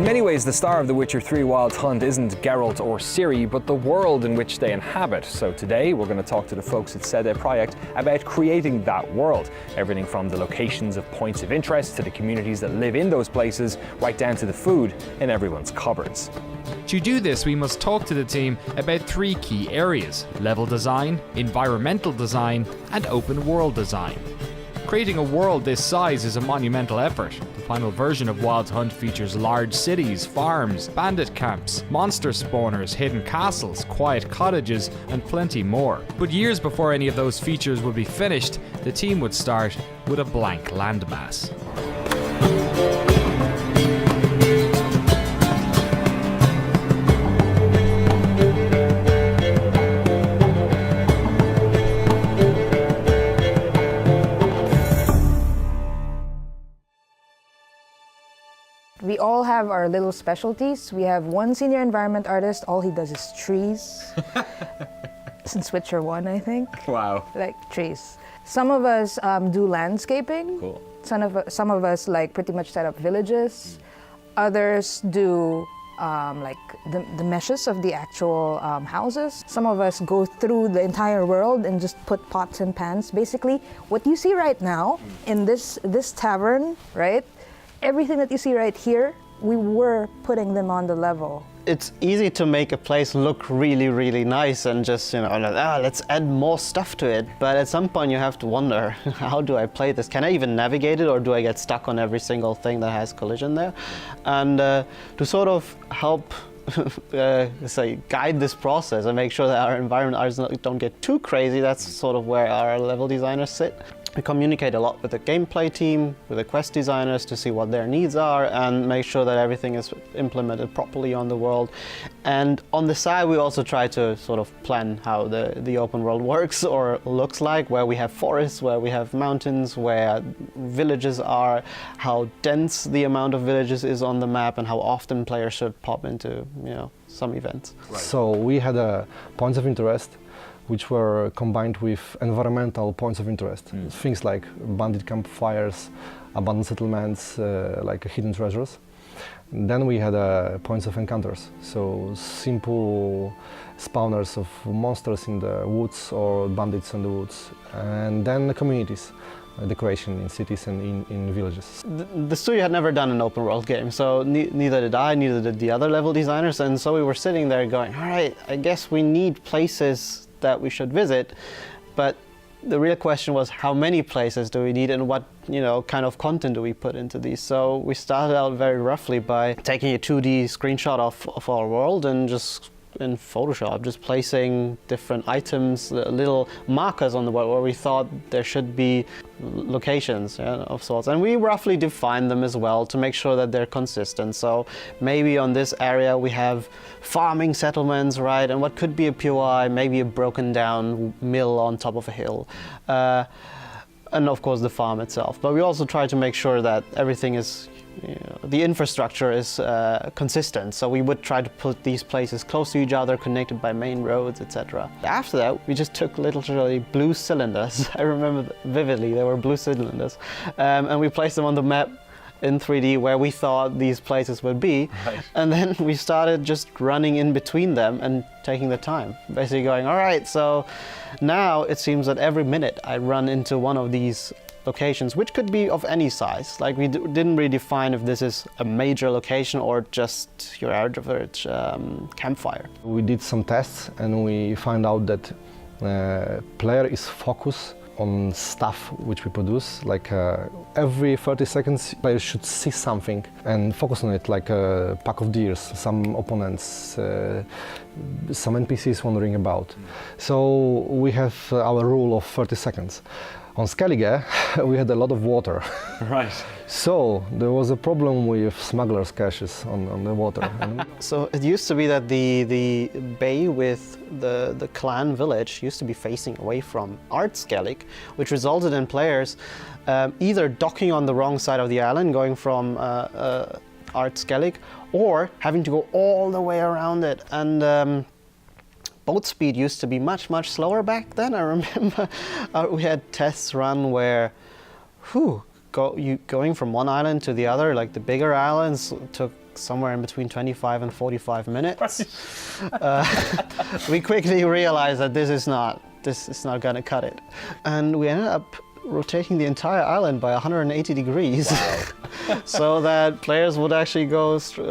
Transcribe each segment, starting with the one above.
In many ways, the star of The Witcher 3 Wild Hunt isn't Geralt or Ciri, but the world in which they inhabit. So today, we're going to talk to the folks at CD Projekt about creating that world. Everything from the locations of points of interest to the communities that live in those places, right down to the food in everyone's cupboards. To do this, we must talk to the team about three key areas: level design, environmental design, and open world design. Creating a world this size is a monumental effort. The final version of Wild Hunt features large cities, farms, bandit camps, monster spawners, hidden castles, quiet cottages, and plenty more. But years before any of those features would be finished, the team would start with a blank landmass. We all have our little specialties. We have one senior environment artist, all he does is trees. Since Witcher 1, I think. Wow. Like trees. Some of us do landscaping. Cool. Some of us like pretty much set up villages. Others do like the meshes of the actual houses. Some of us go through the entire world and just put pots and pans. Basically, what you see right now in this tavern, right? Everything that you see right here, we were putting them on the level. It's easy to make a place look really, really nice and just, let's add more stuff to it. But at some point you have to wonder, how do I play this? Can I even navigate it, or do I get stuck on every single thing that has collision there? And to sort of help guide this process and make sure that our environment artists don't get too crazy, that's sort of where our level designers sit. We communicate a lot with the gameplay team, with the quest designers to see what their needs are and make sure that everything is implemented properly on the world. And on the side, we also try to sort of plan how the open world works or looks like, where we have forests, where we have mountains, where villages are, how dense the amount of villages is on the map, and how often players should pop into, some events. Right. So we had points of interest which were combined with environmental points of interest. Things like bandit campfires, abandoned settlements, like hidden treasures. And then we had points of encounters, so simple spawners of monsters in the woods or bandits in the woods. And then the communities, decoration in cities and in villages. The studio had never done an open world game, so neither did I, neither did the other level designers, and so we were sitting there going, all right, I guess we need places that we should visit, but the real question was, how many places do we need and what kind of content do we put into these? So we started out very roughly by taking a 2D screenshot of our world and just in Photoshop, just placing different items, little markers on the world where we thought there should be locations of sorts. And we roughly defined them as well to make sure that they're consistent. So maybe on this area we have farming settlements, right? And what could be a POI, maybe a broken down mill on top of a hill. And of course the farm itself. But we also try to make sure that everything is the infrastructure is consistent, so we would try to put these places close to each other, connected by main roads, etc. After that, we just took literally blue cylinders. I remember vividly, they were blue cylinders, and we placed them on the map in 3D where we thought these places would be. Right. And then we started just running in between them and taking the time, basically going, all right, so now it seems that every minute I run into one of these locations, which could be of any size. Like we didn't really define if this is a major location or just your average campfire. We did some tests and we found out that player is focused on stuff which we produce. Like every 30 seconds players should see something and focus on it, like a pack of deers, some opponents, some NPCs wandering about. So we have our rule of 30 seconds. On Skellige, we had a lot of water. Right. So there was a problem with smugglers' caches on the water. So it used to be that the bay with the clan village used to be facing away from Art Skellige, which resulted in players either docking on the wrong side of the island, going from Art Skellige, or having to go all the way around it. And boat speed used to be much, much slower back then. I remember we had tests run where going from one island to the other, like the bigger islands, took somewhere in between 25 and 45 minutes. We quickly realized that this is not going to cut it, and we ended up rotating the entire island by 180 degrees. Wow. So that players would actually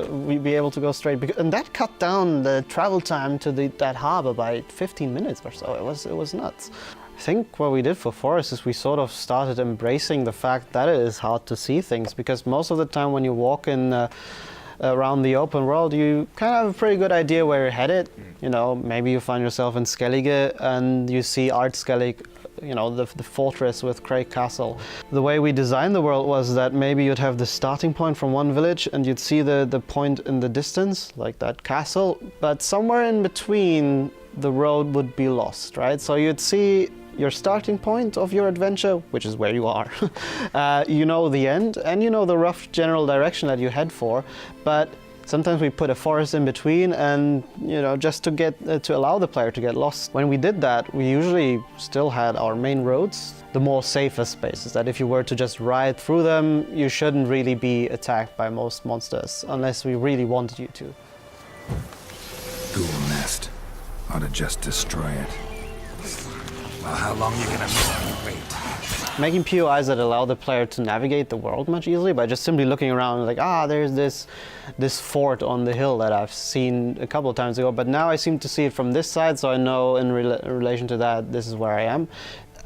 we'd be able to go straight, and that cut down the travel time to that harbor by 15 minutes or so. It was nuts. I think what we did for Forest is we sort of started embracing the fact that it is hard to see things, because most of the time when you walk in around the open world, you kind of have a pretty good idea where you're headed. You know, maybe you find yourself in Skellige and you see Art Skellige, you know, the fortress with Craig Castle. The way we designed the world was that maybe you'd have the starting point from one village and you'd see the point in the distance, like that castle, but somewhere in between the road would be lost, right? So you'd see your starting point of your adventure, which is where you are. You know the end, and you know the rough general direction that you head for, but sometimes we put a forest in between, and you know, just to get to allow the player to get lost. When we did that, we usually still had our main roads, the more safer spaces, that if you were to just ride through them, you shouldn't really be attacked by most monsters, unless we really wanted you to. Ghoul nest. Ought to just destroy it. Well, how long are you gonna wait? Making POIs that allow the player to navigate the world much easily by just simply looking around, like, there's this fort on the hill that I've seen a couple of times ago, but now I seem to see it from this side, so I know in relation to that, this is where I am.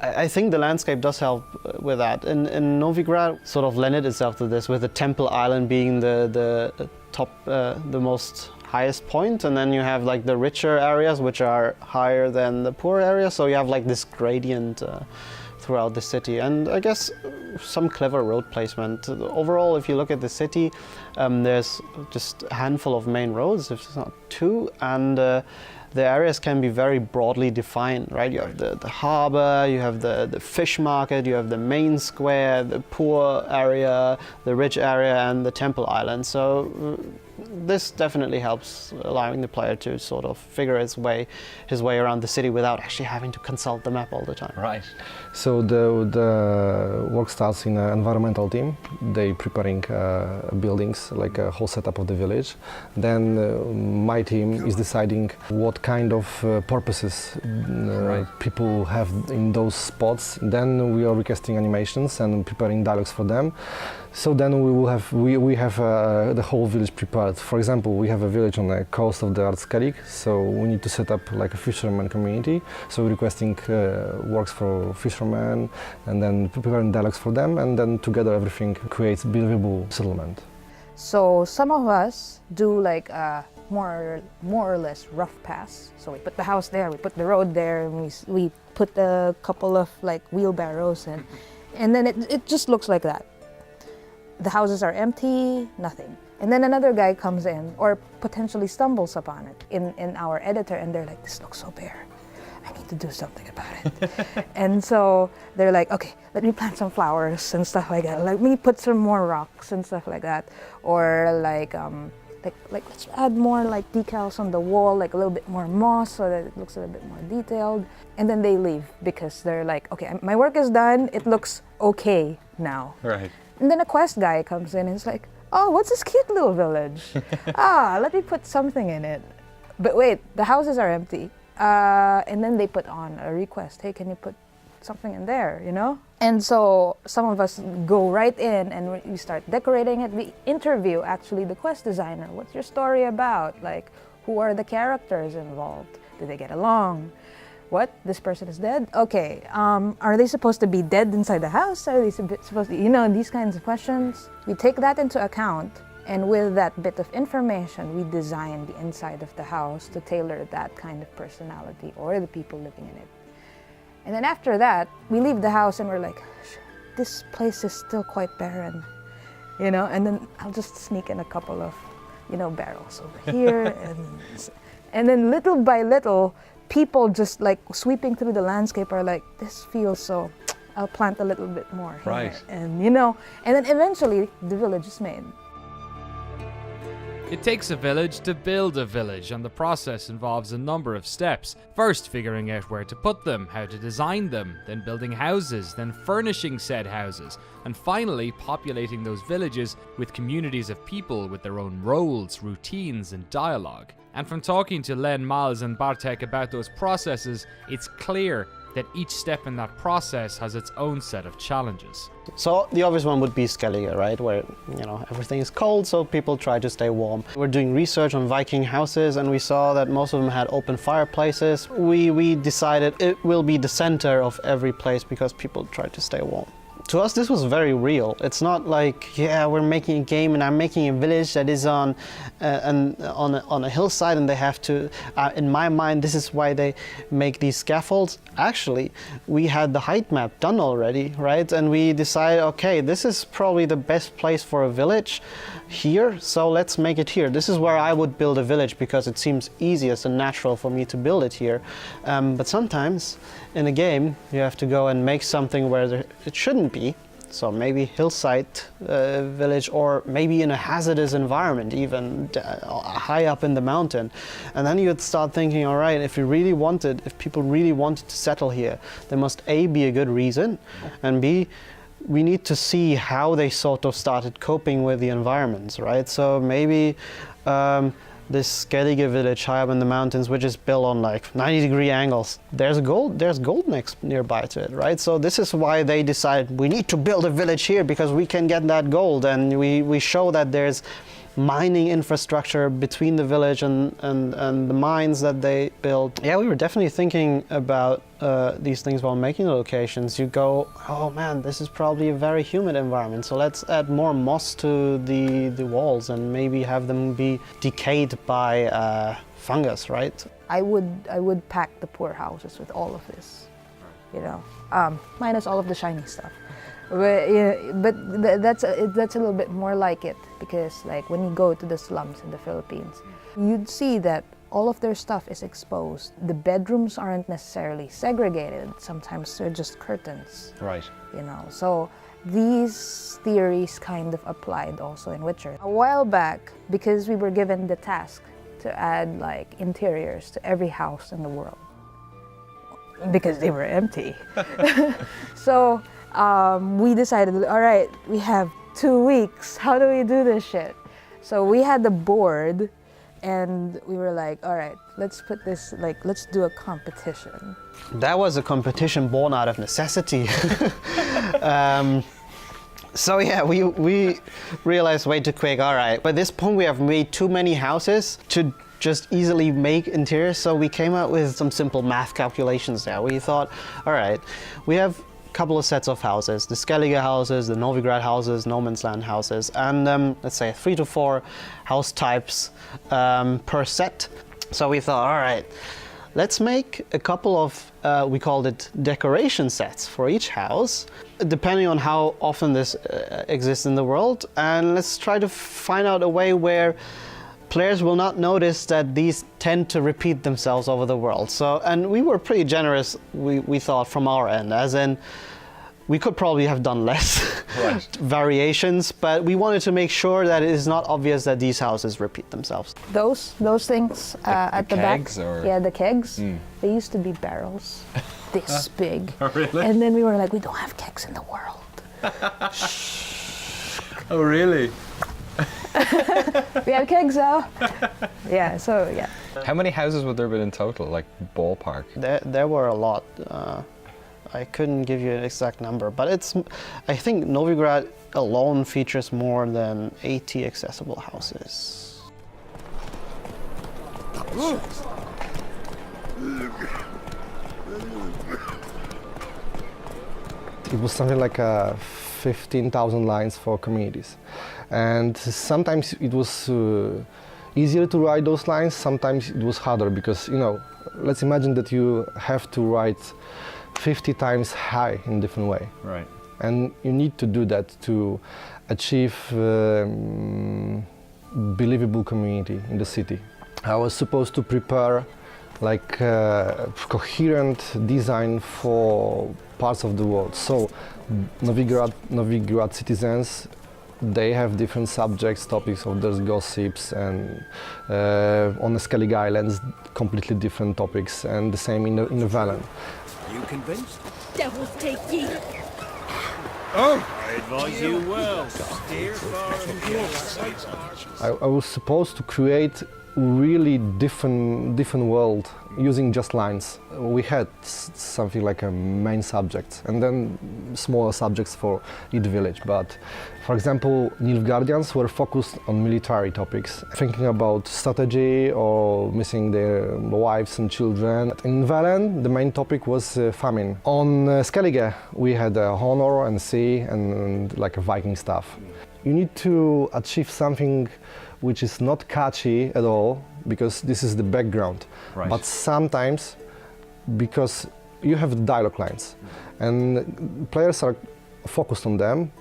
I think the landscape does help with that. In Novigrad, sort of lended itself to this, with the Temple Island being the top, the most highest point, and then you have like the richer areas which are higher than the poor areas, so you have like this gradient throughout the city, and I guess some clever road placement. Overall, if you look at the city, there's just a handful of main roads, if it's not two, and the areas can be very broadly defined, right? You have the harbor, you have the fish market, you have the main square, the poor area, the rich area, and the Temple Island. So this definitely helps, allowing the player to sort of figure his way around the city without actually having to consult the map all the time. Right. So the work starts in an environmental team. They preparing buildings, like a whole setup of the village. Then my team is deciding what kind of purposes people have in those spots. Then we are requesting animations and preparing dialogues for them. So then we have the whole village prepared. For example, we have a village on the coast of the Artskelik, so we need to set up like a fisherman community. So we're requesting works for fishermen, and then preparing dialogues for them, and then together everything creates believable settlement. So some of us do like a more or less rough pass. So we put the house there, we put the road there, and we put a couple of like wheelbarrows in, and then it just looks like that. The houses are empty, nothing. And then another guy comes in or potentially stumbles upon it in our editor, and they're like, this looks so bare. I need to do something about it. And so they're like, okay, let me plant some flowers and stuff like that. Let me put some more rocks and stuff like that. Or like let's add more like decals on the wall, like a little bit more moss so that it looks a little bit more detailed. And then they leave because they're like, okay, my work is done. It looks okay now. Right. And then a quest guy comes in and is like, oh, what's this cute little village? Let me put something in it. But wait, the houses are empty. And then they put on a request, hey, can you put something in there, you know? And so some of us go right in and we start decorating it. We interview actually the quest designer. What's your story about? Like, who are the characters involved? Do they get along? What? This person is dead? Okay, are they supposed to be dead inside the house? Are they supposed to, you know, these kinds of questions? We take that into account, and with that bit of information, we design the inside of the house to tailor that kind of personality or the people living in it. And then after that, we leave the house and we're like, this place is still quite barren, you know? And then I'll just sneak in a couple of, you know, barrels over here, and then little by little, people just like sweeping through the landscape are like, this feels so, I'll plant a little bit more here. Right. And you know, and then eventually the village is made. It takes a village to build a village, and the process involves a number of steps. First, figuring out where to put them, how to design them, then building houses, then furnishing said houses, and finally populating those villages with communities of people with their own roles, routines, and dialogue. And from talking to Len, Miles, and Bartek about those processes, it's clear that each step in that process has its own set of challenges. So the obvious one would be Skellige, right, where everything is cold, so people try to stay warm. We're doing research on Viking houses, and we saw that most of them had open fireplaces. We decided it will be the center of every place because people try to stay warm. To us, this was very real. It's not like, yeah, we're making a game and I'm making a village that is on a hillside and they have to, in my mind, this is why they make these scaffolds. Actually, we had the height map done already, right? And we decided, okay, this is probably the best place for a village here, so let's make it here. This is where I would build a village because it seems easiest and natural for me to build it here. But sometimes in a game, you have to go and make something where it shouldn't be. So maybe hillside village, or maybe in a hazardous environment, even high up in the mountain. And then you'd start thinking, all right, if people really wanted to settle here, there must A, be a good reason, and B, we need to see how they sort of started coping with the environments, right? So maybe this Skellige village high up in the mountains, which is built on like 90-degree angles, there's gold nearby to it, right? So this is why they decided we need to build a village here because we can get that gold, and we show that there's mining infrastructure between the village and the mines that they built. Yeah, we were definitely thinking about these things while making the locations. You go, oh man, this is probably a very humid environment, so let's add more moss to the walls and maybe have them be decayed by fungus, right? I would pack the poor houses with all of this, minus all of the shiny stuff. But that's a little bit more like it, because like when you go to the slums in the Philippines, you'd see that all of their stuff is exposed. The bedrooms aren't necessarily segregated. Sometimes they're just curtains. Right. So these theories kind of applied also in Witcher. A while back, because we were given the task to add like interiors to every house in the world, because they were empty. So we decided, all right, we have 2 weeks. How do we do this shit? So we had the board, and we were like, all right, let's do a competition. That was a competition born out of necessity. So yeah, we realized way too quick, all right, by this point we have made too many houses to just easily make interiors, so we came up with some simple math calculations there. We thought, all right, we have couple of sets of houses, the Skellige houses, the Novigrad houses, No Man's Land houses, and let's say 3 to 4 house types per set. So we thought, all right, let's make a couple of, we called it decoration sets for each house, depending on how often this exists in the world, and let's try to find out a way where players will not notice that these tend to repeat themselves over the world. So, and we were pretty generous, we thought, from our end, as in we could probably have done less variations, but we wanted to make sure that it is not obvious that these houses repeat themselves. Those things at the back, or? yeah, the kegs, they used to be barrels this big. Oh, really? And then we were like, we don't have kegs in the world. Oh, really? We have kegs though. Yeah, so yeah. How many houses would there have been in total, like ballpark? There were a lot. I couldn't give you an exact number, but I think Novigrad alone features more than 80 accessible houses. It was something like 15,000 lines for communities. And sometimes it was easier to write those lines, sometimes it was harder because, let's imagine that you have to write 50 times high in a different way. Right. And you need to do that to achieve believable community in the city. I was supposed to prepare like coherent design for parts of the world. So Novigrad citizens they have different subjects, topics, so there's gossips, and on the Skellige Islands, completely different topics, and the same in the Velen. You convinced? Devils take ye. Oh! I advise you well. Steer far from your I was supposed to create really different world using just lines. We had something like a main subject and then smaller subjects for each village. But for example, Nilfgaardians were focused on military topics, thinking about strategy or missing their wives and children. In Velen, the main topic was famine. On Skellige, we had honor and sea and like a Viking stuff. You need to achieve something which is not catchy at all, because this is the background. Right. But sometimes, because you have the dialogue lines, and players are focused on them,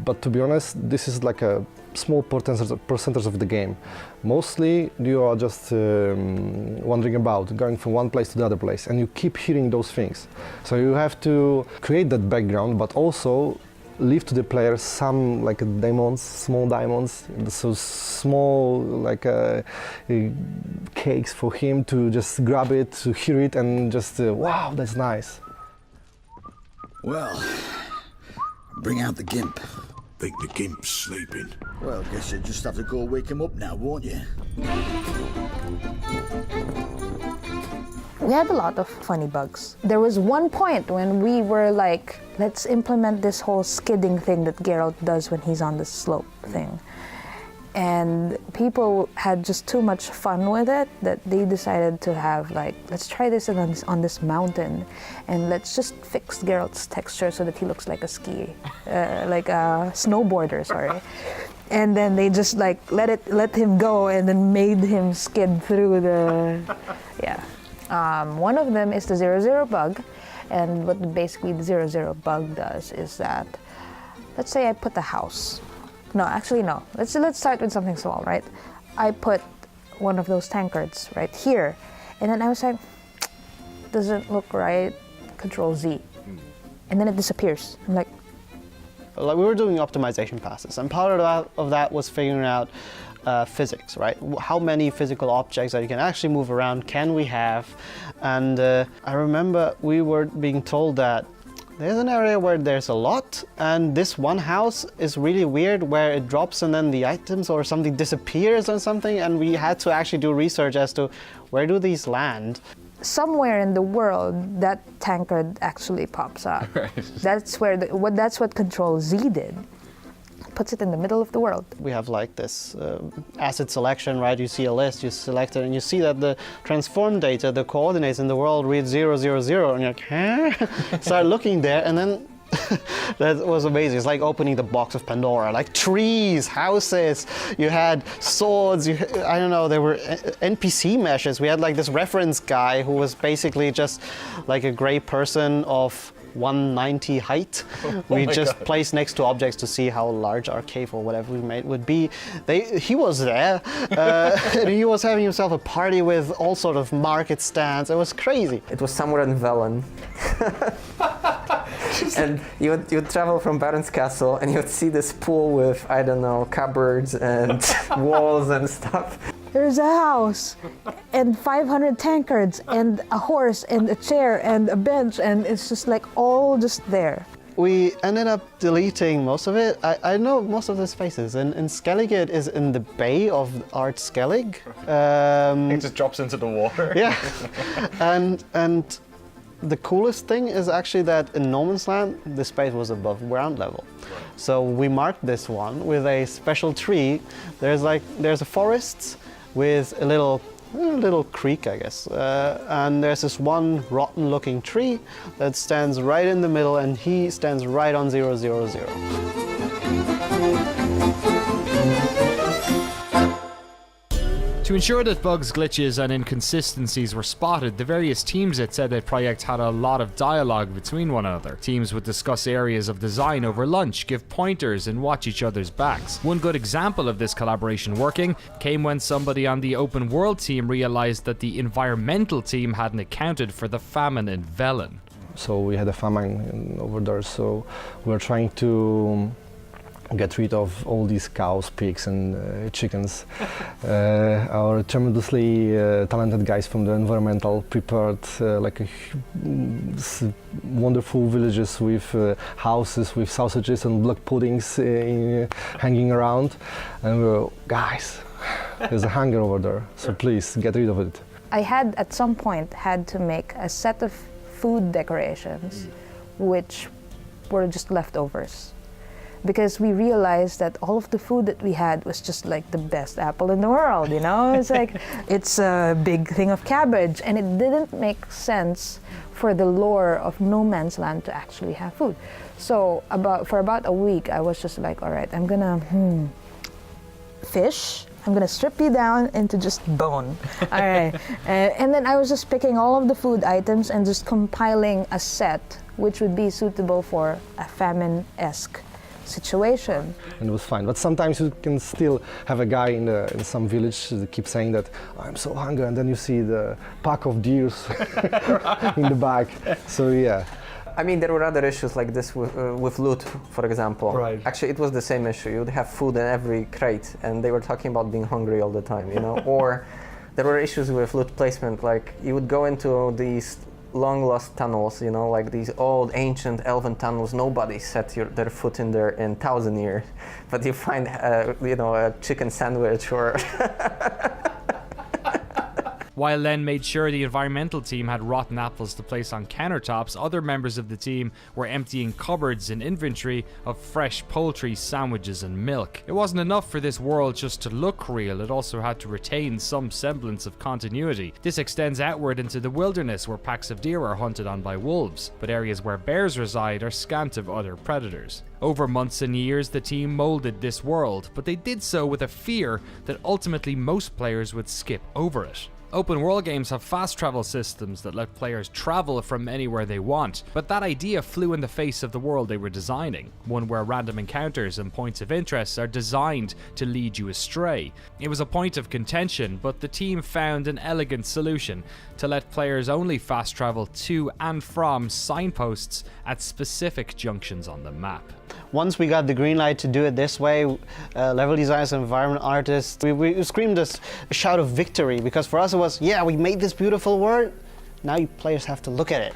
but to be honest, this is like a small percentage of the game. Mostly, you are just wandering about, going from one place to the other place, and you keep hearing those things. So you have to create that background, but also leave to the player some like diamonds, small diamonds, so small like cakes for him to just grab it, to hear it, and just wow, that's nice. Well, bring out the gimp. Think the gimp's sleeping. Well, guess you just have to go wake him up now, won't you? We had a lot of funny bugs. There was one point when we were like, let's implement this whole skidding thing that Geralt does when he's on the slope thing. And people had just too much fun with it that they decided to have like, let's try this on this mountain, and let's just fix Geralt's texture so that he looks like a like a snowboarder, sorry. And then they just like let him go and then made him skid through the, yeah. One of them is the 0-0 bug, and what basically the 0-0 bug does is that, let's say I put the house. No, actually no. Let's start with something small, right? I put one of those tankards right here, and then I was like, doesn't look right. Control Z, and then it disappears. I'm like we were doing optimization passes, and part of that was figuring out physics, right? How many physical objects that you can actually move around can we have? And I remember we were being told that there's an area where there's a lot, and this one house is really weird where it drops and then the items or something disappears or something, and we had to actually do research as to where do these land. somewhere in the world that tankard actually pops up. Right. That's what Control Z did. Puts it in the middle of the world. We have like this asset selection, right? You see a list, you select it, and you see that the transform data, the coordinates in the world read 0, 0, 0, and you're like, huh? Start looking there, and then that was amazing. It's like opening the box of Pandora. Like trees, houses, you had swords, I don't know, there were NPC meshes. We had like this reference guy who was basically just like a gray person of 190 height. We just placed next to objects to see how large our cave or whatever we made would be. He was there. And he was having himself a party with all sort of market stands. It was crazy. It was somewhere in Velen. And you would travel from Baron's Castle and you would see this pool with, I don't know, cupboards and walls and stuff. There's a house and 500 tankards and a horse and a chair and a bench, and it's just like all just there. We ended up deleting most of it. I know most of the spaces, and Skellige it is in the bay of Art Skellig. It just drops into the water. Yeah, and the coolest thing is actually that in No Man's Land, the space was above ground level. Right. So we marked this one with a special tree. There's a forest with a little creek, I guess. And there's this one rotten looking tree that stands right in the middle, and he stands right on 0, 0, 0. To ensure that bugs, glitches and inconsistencies were spotted, the various teams at CD Projekt had a lot of dialogue between one another. Teams would discuss areas of design over lunch, give pointers and watch each other's backs. One good example of this collaboration working came when somebody on the open world team realized that the environmental team hadn't accounted for the famine in Velen. So we had a famine over there, so we were trying to get rid of all these cows, pigs and chickens. Our tremendously talented guys from the environmental prepared wonderful villages with houses with sausages and block puddings hanging around. And we were, guys, there's a hunger over there, so please get rid of it. I had at some point had to make a set of food decorations which were just leftovers, because we realized that all of the food that we had was just like the best apple in the world, you know? It's like, it's a big thing of cabbage, and it didn't make sense for the lore of No Man's Land to actually have food. So for about a week, I was just like, all right, I'm gonna fish. I'm gonna strip you down into just bone. All right. And then I was just picking all of the food items and just compiling a set which would be suitable for a famine-esque situation. And it was fine. But sometimes you can still have a guy in some village that keep saying that, I'm so hungry, and then you see the pack of deers in the back. So yeah. I mean, there were other issues like this with loot, for example. Right. Actually, it was the same issue. You'd have food in every crate, and they were talking about being hungry all the time, you know? Or there were issues with loot placement, like you would go into these long-lost tunnels, you know, like these old, ancient elven tunnels. Nobody set their foot in there in 1,000 years, but you find, you know, a chicken sandwich or... While Len made sure the environmental team had rotten apples to place on countertops, other members of the team were emptying cupboards and inventory of fresh poultry, sandwiches and milk. It wasn't enough for this world just to look real, it also had to retain some semblance of continuity. This extends outward into the wilderness, where packs of deer are hunted on by wolves, but areas where bears reside are scant of other predators. Over months and years, the team molded this world, but they did so with a fear that ultimately most players would skip over it. Open world games have fast travel systems that let players travel from anywhere they want, but that idea flew in the face of the world they were designing, one where random encounters and points of interest are designed to lead you astray. It was a point of contention, but the team found an elegant solution to let players only fast travel to and from signposts at specific junctions on the map. Once we got the green light to do it this way, level designers and environment artists, we screamed a shout of victory, because for us it was, yeah, we made this beautiful world, now you players have to look at it.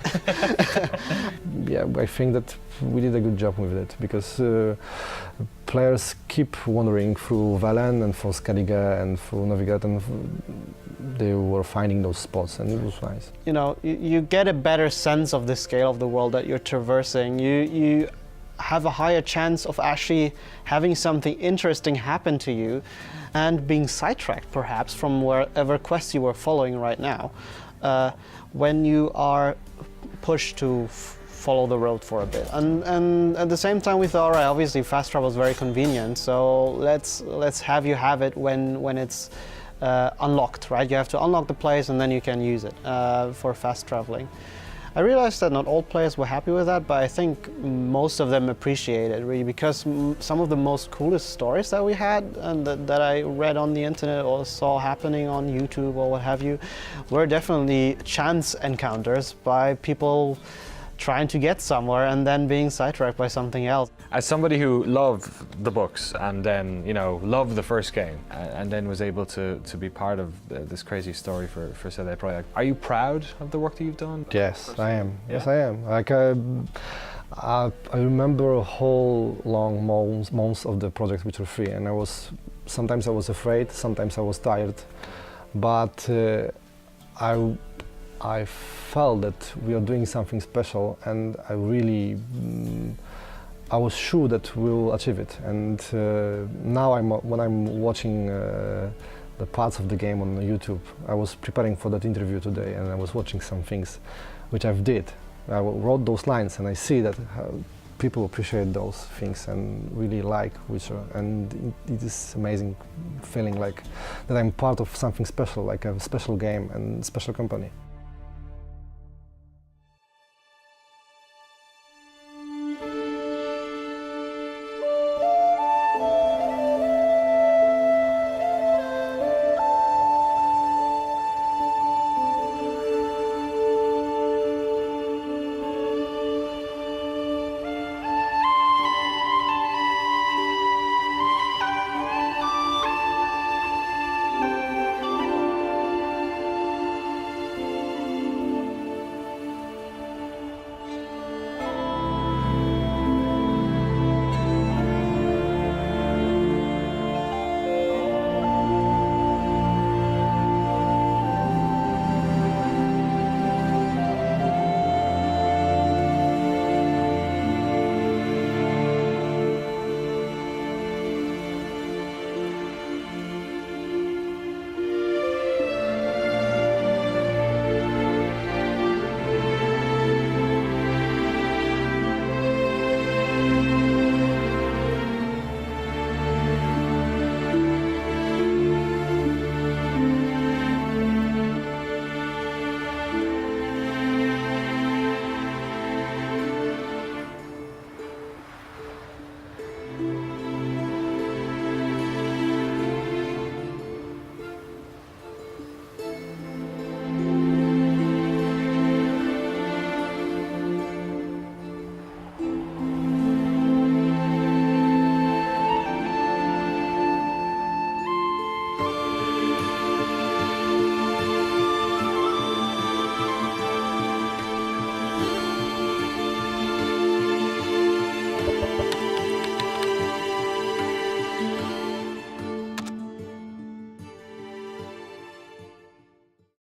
Yeah, I think that we did a good job with it, because players keep wandering through Valen and through Skellige and through Novigrad, and they were finding those spots, and it was nice. You know, you get a better sense of the scale of the world that you're traversing. You have a higher chance of actually having something interesting happen to you and being sidetracked perhaps from wherever quest you were following right now, when you are pushed to follow the road for a bit. And at the same time we thought, all right, obviously fast travel is very convenient, so let's have you have it when it's unlocked, right? You have to unlock the place and then you can use it for fast traveling. I realized that not all players were happy with that, but I think most of them appreciate it, really, because some of the most coolest stories that we had and that I read on the internet or saw happening on YouTube or what have you were definitely chance encounters by people trying to get somewhere and then being sidetracked by something else. As somebody who loved the books and then, you know, loved the first game and then was able to be part of this crazy story for CD Projekt, are you proud of the work that you've done? Yes, I am. Yeah. Yes, I am. Like I remember a whole long months of the project which were free, and sometimes I was afraid, sometimes I was tired, but I felt that we are doing something special, and I was sure that we will achieve it. And now when I'm watching the parts of the game on YouTube, I was preparing for that interview today, and I was watching some things which I've did. I wrote those lines, and I see that people appreciate those things and really like Witcher, and it is amazing feeling like that I'm part of something special, like a special game and special company.